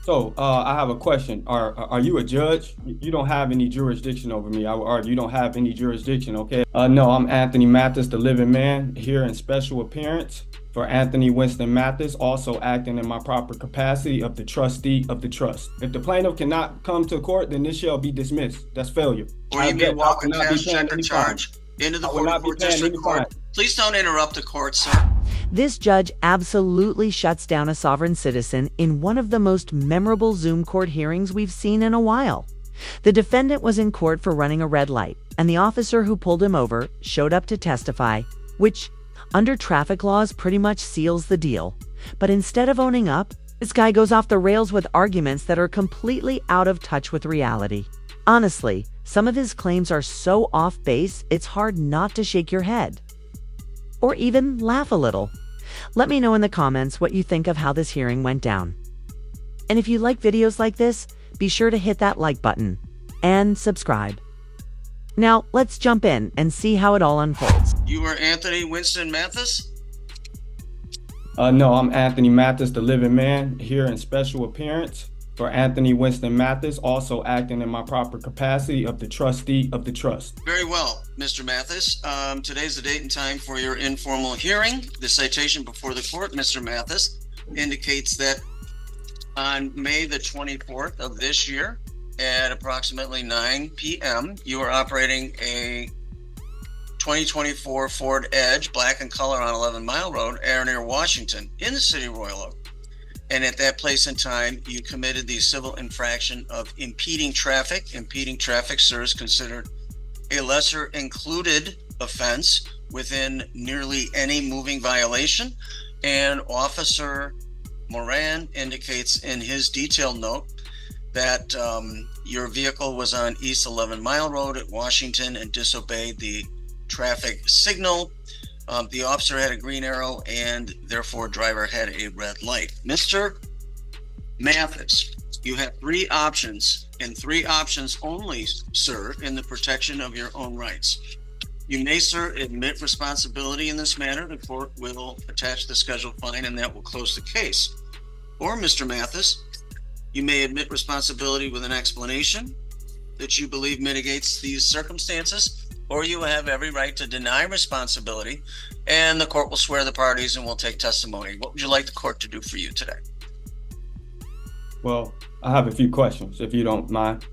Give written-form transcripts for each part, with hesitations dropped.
I have a question. Are you a judge? You don't have any jurisdiction over me. I would argue you don't have any jurisdiction, okay? No, I'm Anthony Mathis, the living man, here in special appearance for Anthony Winston Mathis, also acting in my proper capacity of the trustee of the trust. If the plaintiff cannot come to court, then this shall be dismissed. That's failure. Or I you may object. I walk will a not be cash paying check or any fine. charge into the I will not be 44th paying District any fine. Court. Please don't interrupt the court, sir. This judge absolutely shuts down a sovereign citizen in one of the most memorable Zoom court hearings we've seen in a while. The defendant was in court for running a red light, and the officer who pulled him over showed up to testify, which, under traffic laws, pretty much seals the deal. But instead of owning up, this guy goes off the rails with arguments that are completely out of touch with reality. Honestly, some of his claims are so off base, it's hard not to shake your head. Or even laugh a little. Let me know in the comments what you think of how this hearing went down. And if you like videos like this, be sure to hit that like button and subscribe. Now, let's jump in and see how it all unfolds. You are Anthony Winston Mathis? No, I'm Anthony Mathis, the living man, here in special appearance for Anthony Winston Mathis, also acting in my proper capacity of the trustee of the trust. Very well, Mr. Mathis. Today's the date and time for your informal hearing. The citation before the court, Mr. Mathis, indicates that on May the 24th of this year at approximately 9 p.m., you are operating a 2024 Ford Edge, black in color, on 11 Mile Road, near Washington, in the city of Royal Oak. And at that place and time, you committed the civil infraction of impeding traffic. Impeding traffic, sir, is considered a lesser included offense within nearly any moving violation. And Officer Moran indicates in his detailed note that your vehicle was on East 11 Mile Road at Washington and disobeyed the traffic signal. The officer had a green arrow and therefore driver had a red light. Mr. Mathis, you have three options, and three options only, sir, in the protection of your own rights. You may, sir, admit responsibility in this matter. The court will attach the scheduled fine and that will close the case. Or, Mr. Mathis, you may admit responsibility with an explanation that you believe mitigates these circumstances, or you have every right to deny responsibility, and the court will swear the parties and will take testimony. What would you like the court to do for you today? Well, I have a few questions, if you don't mind.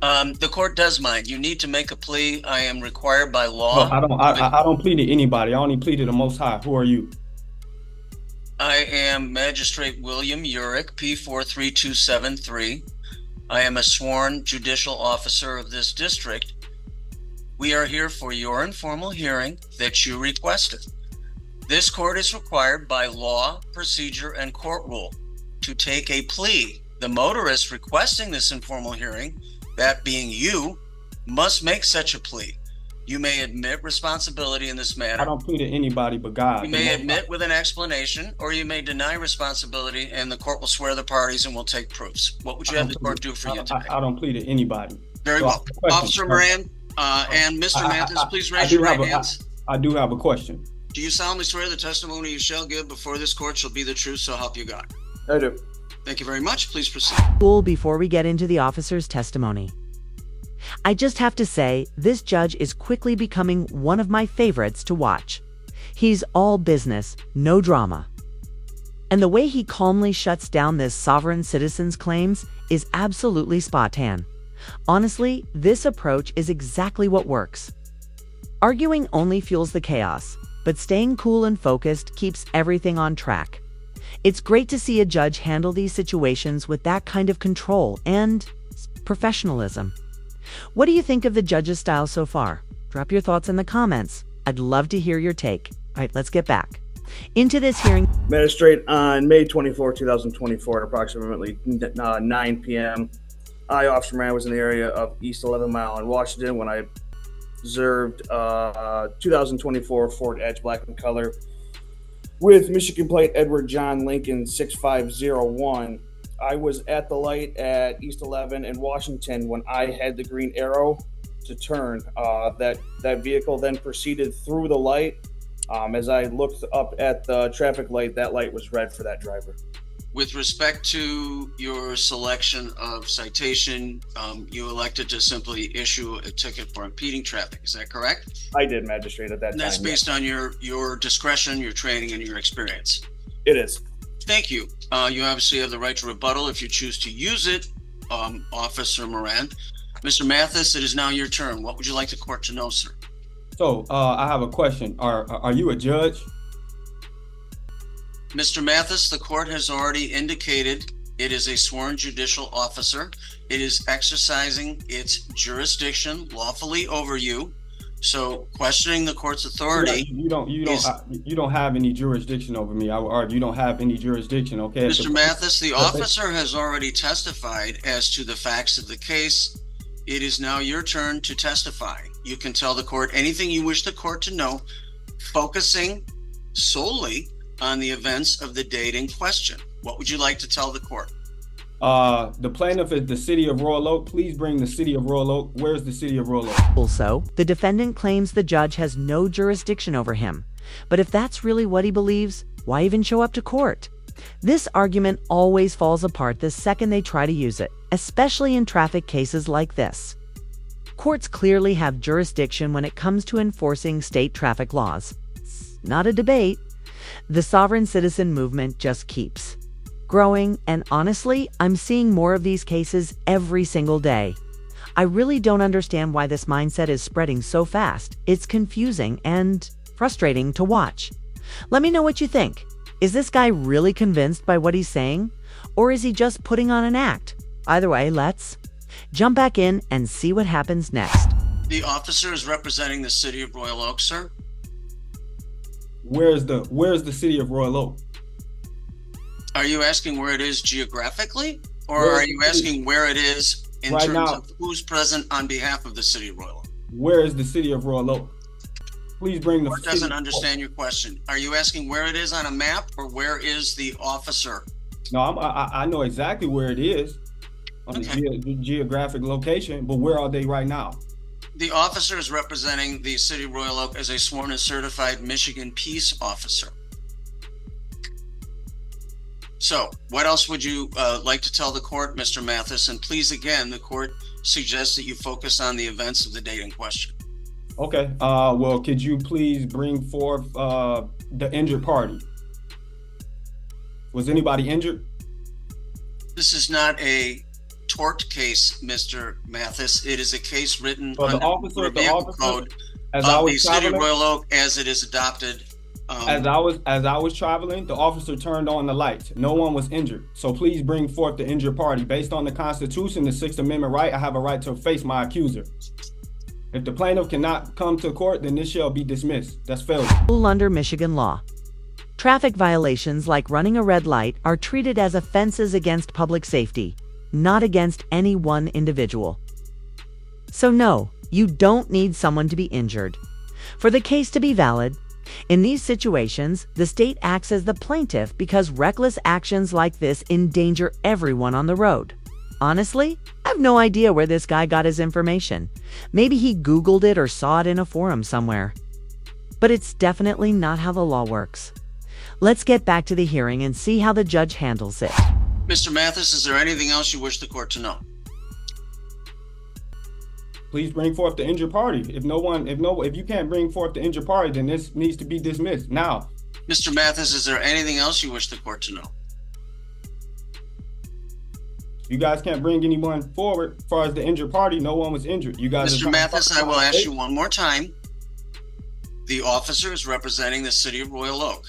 The court does mind. You need to make a plea. I am required by law. No, I don't plead to anybody. I only plead to the Most High. Who are you? I am Magistrate William Urick, P43273. I am a sworn judicial officer of this district. We are here for your informal hearing that you requested. This court is required by law, procedure, and court rule to take a plea. The motorist requesting this informal hearing, that being you, must make such a plea. You may admit responsibility in this matter. I don't plead to anybody but God. You may admit with an explanation, or you may deny responsibility, and the court will swear the parties and will take proofs. What would you have the court do for you today? I don't plead to anybody. Very well. Officer Moran and Mr. Mathis, please raise your right hands. I do have a question. Do you solemnly swear the testimony you shall give before this court shall be the truth, so help you God? I do. Thank you very much. Please proceed. Cool, before we get into the officer's testimony, I just have to say, this judge is quickly becoming one of my favorites to watch. He's all business, no drama. And the way he calmly shuts down this sovereign citizen's claims is absolutely spot-on. Honestly, this approach is exactly what works. Arguing only fuels the chaos, but staying cool and focused keeps everything on track. It's great to see a judge handle these situations with that kind of control and professionalism. What do you think of the judge's style so far? Drop your thoughts in the comments. I'd love to hear your take. All right, let's get back into this hearing. Magistrate, on May 24, 2024, at approximately 9 p.m., I, Officer Moran, was in the area of East 11 Mile in Washington when I observed 2024 Ford Edge, black in color, with Michigan plate Edward John Lincoln 6501. I was at the light at East 11 in Washington when I had the green arrow to turn. That vehicle then proceeded through the light. As I looked up at the traffic light, that light was red for that driver. With respect to your selection of citation, you elected to simply issue a ticket for impeding traffic. Is that correct? I did, magistrate, at that And time. that's based on your discretion, your training, and your experience. It is. Thank you. You obviously have the right to rebuttal if you choose to use it, Officer Moran. Mr. Mathis, it is now your turn. What would you like the court to know, sir? So, I have a question. Are you a judge? Mr. Mathis, the court has already indicated it is a sworn judicial officer. It is exercising its jurisdiction lawfully over you. So questioning the court's authority. You don't have any jurisdiction over me. I would argue you don't have any jurisdiction. Okay. Mr. Mathis, the officer has already testified as to the facts of the case. It is now your turn to testify. You can tell the court anything you wish the court to know, focusing solely on the events of the date in question. What would you like to tell the court? The plaintiff is the city of Royal Oak. Please bring the city of Royal Oak. Where's the city of Royal Oak? Also, the defendant claims the judge has no jurisdiction over him. But if that's really what he believes, why even show up to court? This argument always falls apart the second they try to use it, especially in traffic cases like this. Courts clearly have jurisdiction when it comes to enforcing state traffic laws. It's not a debate. The sovereign citizen movement just keeps growing, and honestly, I'm seeing more of these cases every single day. I really don't understand why this mindset is spreading so fast. It's confusing and frustrating to watch. Let me know what you think. Is this guy really convinced by what he's saying? Or is he just putting on an act? Either way, let's jump back in and see what happens next. The officer is representing the city of Royal Oak, sir. Where's the city of Royal Oak? Are you asking where it is geographically, or are you asking where it is in Right terms now. of who's present on behalf of the city of Royal Oak? Where is the city of Royal Oak? Please bring the Court city. doesn't understand your question. Are you asking where it is on a map, or where is the officer? No, I know exactly where it is on the geographic location, but where are they right now? The officer is representing the city of Royal Oak as a sworn and certified Michigan peace officer. So what else would you like to tell the court, Mr. Mathis? And please, again, the court suggests that you focus on the events of the date in question. Okay. Well, could you please bring forth the injured party? Was anybody injured? This is not a tort case, Mr. Mathis. It is a case written Well, under the vehicle code of the city of Royal Oak as it is adopted. As I was traveling, the officer turned on the lights. No one was injured. So please bring forth the injured party. Based on the Constitution, the Sixth Amendment right, I have a right to face my accuser. If the plaintiff cannot come to court, then this shall be dismissed. That's failure. Under Michigan law, traffic violations like running a red light are treated as offenses against public safety, not against any one individual. So no, you don't need someone to be injured. For the case to be valid, in these situations, the state acts as the plaintiff because reckless actions like this endanger everyone on the road. Honestly, I have no idea where this guy got his information. Maybe he Googled it or saw it in a forum somewhere. But it's definitely not how the law works. Let's get back to the hearing and see how the judge handles it. Mr. Mathis, is there anything else you wish the court to know? Please bring forth the injured party. If you can't bring forth the injured party, then this needs to be dismissed now. Mr. Mathis, is there anything else you wish the court to know? You guys can't bring anyone forward. As far as the injured party, no one was injured. You guys. Mr. Mathis, I will ask you one more time. The officer is representing the city of Royal Oak.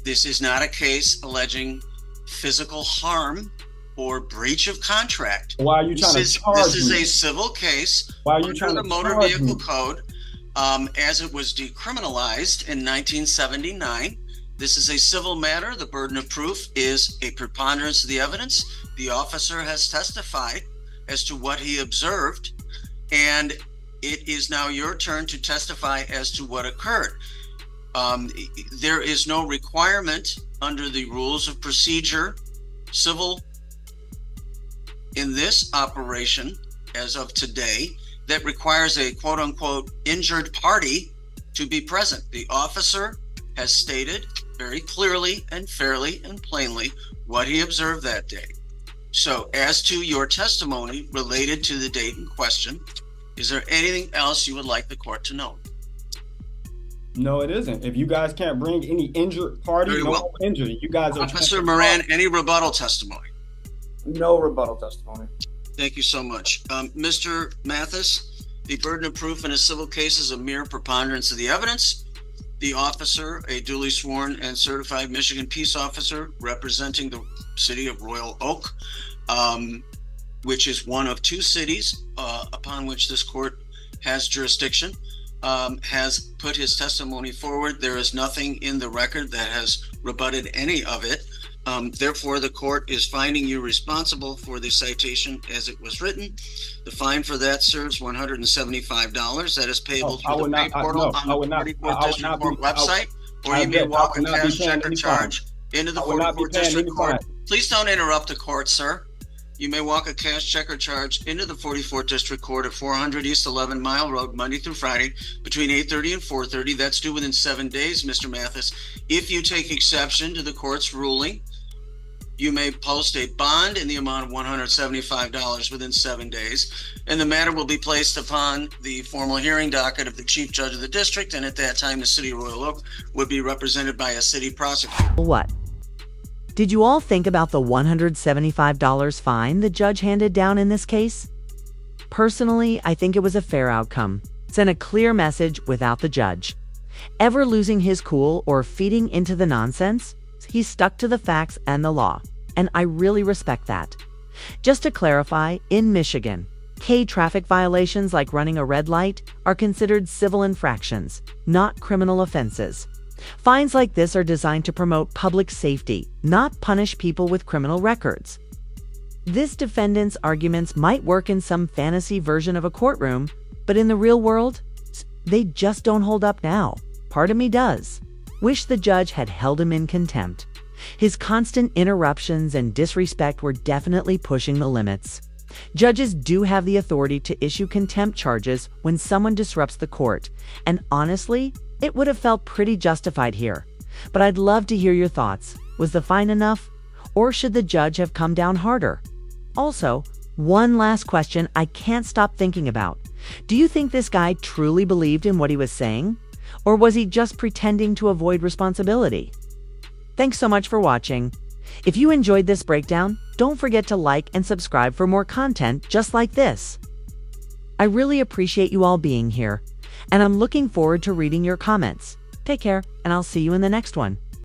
This is not a case alleging physical harm or breach of contract. Why are you trying to charge me? This is a civil case under the Motor Vehicle Code as it was decriminalized in 1979. This is a civil matter. The burden of proof is a preponderance of the evidence. The officer has testified as to what he observed, and it is now your turn to testify as to what occurred. There is no requirement under the rules of procedure, civil, in this operation as of today, that requires a quote unquote injured party to be present. The officer has stated very clearly and fairly and plainly what he observed that day. So as to your testimony related to the date in question, is there anything else you would like the court to know? No, it isn't. If you guys can't bring any injured party, Very no well. injury. You guys are Officer Moran, any rebuttal testimony? No rebuttal testimony. Thank you so much. Mr. Mathis, the burden of proof in a civil case is a mere preponderance of the evidence. The officer, a duly sworn and certified Michigan peace officer representing the city of Royal Oak, which is one of two cities upon which this court has jurisdiction, has put his testimony forward. There is nothing in the record that has rebutted any of it. Therefore, the court is finding you responsible for the citation as it was written. The fine for that serves $175. That is payable through the pay portal on the 44th District Court website, or you may walk a cash check or charge into the 44th District Court. Please don't interrupt the court, sir. You may walk a cash check or charge into the 44th District Court at 400 East 11 Mile Road, Monday through Friday, between 8:30 and 4:30. That's due within 7 days, Mr. Mathis. If you take exception to the court's ruling, you may post a bond in the amount of $175 within 7 days, and the matter will be placed upon the formal hearing docket of the Chief Judge of the District, and at that time, the City of Royal Oak would be represented by a city prosecutor. What? Did you all think about the $175 fine the judge handed down in this case? Personally, I think it was a fair outcome. Sent a clear message without the judge ever losing his cool or feeding into the nonsense. He stuck to the facts and the law, and I really respect that. Just to clarify, in Michigan, traffic violations like running a red light are considered civil infractions, not criminal offenses. Fines like this are designed to promote public safety, not punish people with criminal records. This defendant's arguments might work in some fantasy version of a courtroom, but in the real world, they just don't hold up now. Part of me does. Wish the judge had held him in contempt. His constant interruptions and disrespect were definitely pushing the limits. Judges do have the authority to issue contempt charges when someone disrupts the court, and honestly, it would have felt pretty justified here. But I'd love to hear your thoughts. Was the fine enough? Or should the judge have come down harder? Also, one last question I can't stop thinking about. Do you think this guy truly believed in what he was saying? Or was he just pretending to avoid responsibility? Thanks so much for watching. If you enjoyed this breakdown, don't forget to like and subscribe for more content just like this. I really appreciate you all being here, and I'm looking forward to reading your comments. Take care, and I'll see you in the next one.